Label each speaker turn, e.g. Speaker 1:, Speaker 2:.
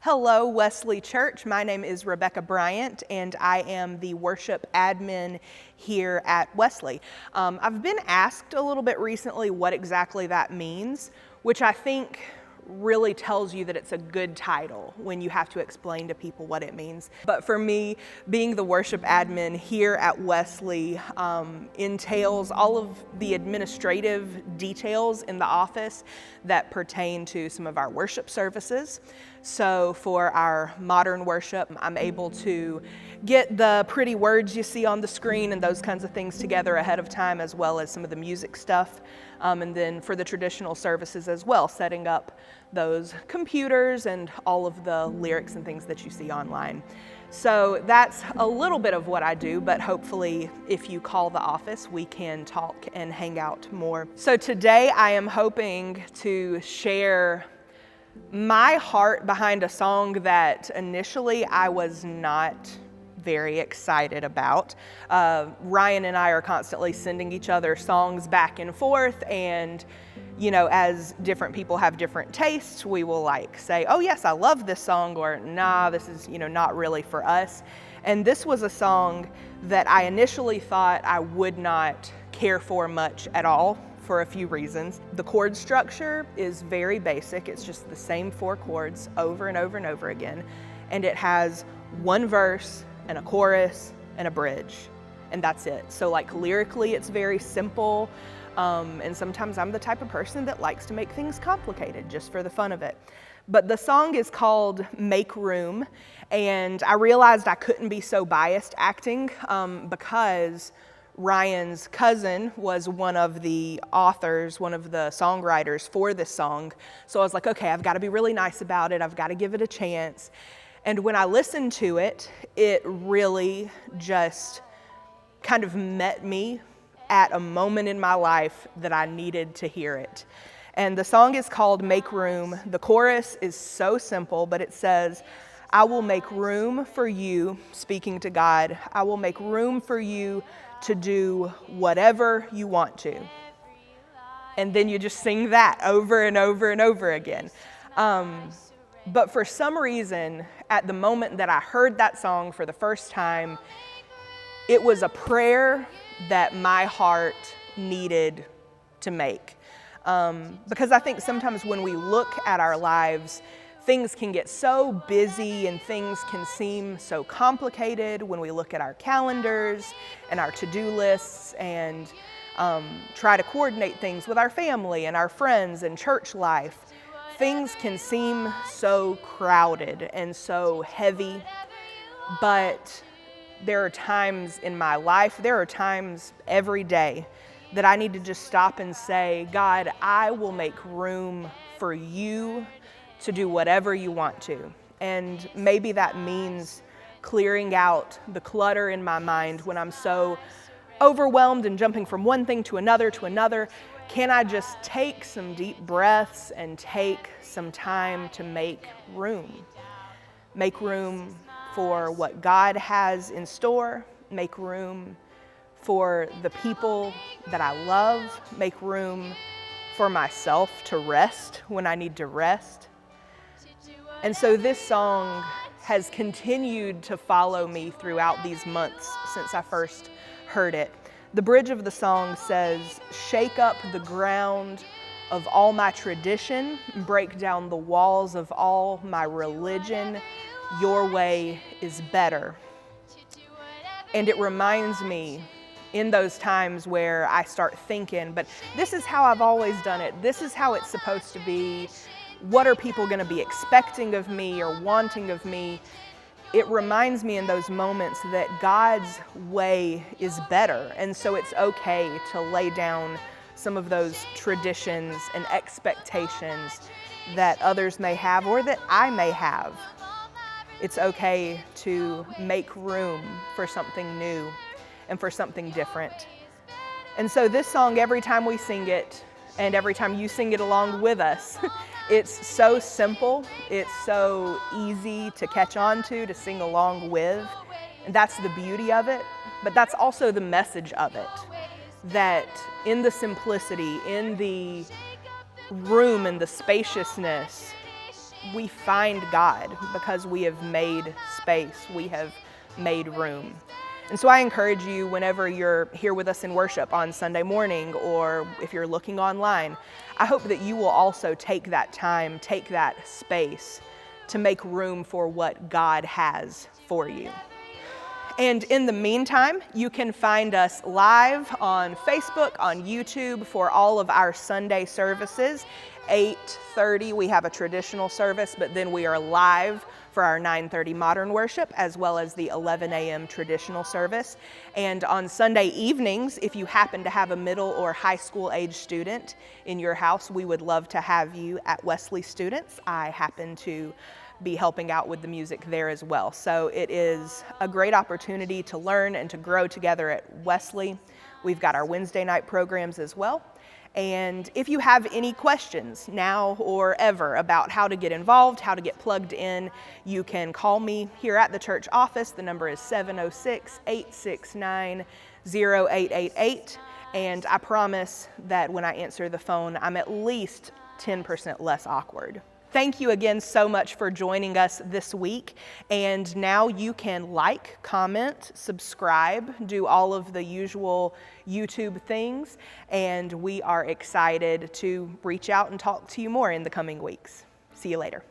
Speaker 1: Hello, Wesley Church. My name is Rebekah Bryant, and I am the worship admin here at Wesley. I've been asked a little bit recently what exactly that means, which I think really tells you that it's a good title when you have to explain to people what it means. But for me, being the worship admin here at Wesley entails all of the administrative details in the office that pertain to some of our worship services. So for our modern worship, I'm able to get the pretty words you see on the screen and those kinds of things together ahead of time, as well as some of the music stuff. And then for the traditional services as well, setting up those computers and all of the lyrics and things that you see online. So that's a little bit of what I do, but hopefully if you call the office, we can talk and hang out more. So today I am hoping to share my heart behind a song that initially I was not very excited about. Ryan and I are constantly sending each other songs back and forth, and as different people have different tastes, we will say, oh yes, I love this song, or nah, this is not really for us. And this was a song that I initially thought I would not care for much at all, for a few reasons. The chord structure is very basic. It's just the same 4 chords over and over and over again. And it has one verse and a chorus and a bridge. And that's it. So lyrically, it's very simple. And sometimes I'm the type of person that likes to make things complicated just for the fun of it. But the song is called Make Room. And I realized I couldn't be so biased acting because Ryan's cousin was one of the authors, one of the songwriters for this song. So I was like, okay, I've got to be really nice about it. I've got to give it a chance. And when I listened to it, it really just kind of met me at a moment in my life that I needed to hear it. And the song is called Make Room. The chorus is so simple, but it says, I will make room for you, speaking to God. I will make room for you to do whatever you want to. And then you just sing that over and over and over again. But for some reason, at the moment that I heard that song for the first time, it was a prayer that my heart needed to make. Because I think sometimes when we look at our lives, things can get so busy and things can seem so complicated when we look at our calendars and our to-do lists and try to coordinate things with our family and our friends and church life. Things can seem so crowded and so heavy, but there are times in my life, there are times every day that I need to just stop and say, God, I will make room for you to do whatever you want to. And maybe that means clearing out the clutter in my mind when I'm so overwhelmed and jumping from one thing to another. Can I just take some deep breaths and take some time to make room? Make room for what God has in store. Make room for the people that I love. Make room for myself to rest when I need to rest. And so this song has continued to follow me throughout these months since I first heard it. The bridge of the song says, shake up the ground of all my tradition, break down the walls of all my religion. Your way is better. And it reminds me in those times where I start thinking, but this is how I've always done it. This is how it's supposed to be. What are people going to be expecting of me or wanting of me? It reminds me in those moments that God's way is better. And so it's okay to lay down some of those traditions and expectations that others may have or that I may have. It's okay to make room for something new and for something different. And so this song, every time we sing it, and every time you sing it along with us, it's so simple, it's so easy to catch on to sing along with. And that's the beauty of it, but that's also the message of it. That in the simplicity, in the room and the spaciousness, we find God because we have made space, we have made room. And so I encourage you, whenever you're here with us in worship on Sunday morning, or if you're looking online, I hope that you will also take that time, take that space to make room for what God has for you. And in the meantime, you can find us live on Facebook, on YouTube for all of our Sunday services. 8:30, we have a traditional service, but then we are live for our 9:30 modern worship, as well as the 11 a.m. traditional service. And on Sunday evenings, if you happen to have a middle or high school age student in your house, we would love to have you at Wesley Students. I happen to be helping out with the music there as well. So it is a great opportunity to learn and to grow together at Wesley. We've got our Wednesday night programs as well. And if you have any questions now or ever about how to get involved, how to get plugged in, you can call me here at the church office. The number is 706-869-0888. And I promise that when I answer the phone, I'm at least 10% less awkward. Thank you again so much for joining us this week. And now you can like, comment, subscribe, do all of the usual YouTube things. And we are excited to reach out and talk to you more in the coming weeks. See you later.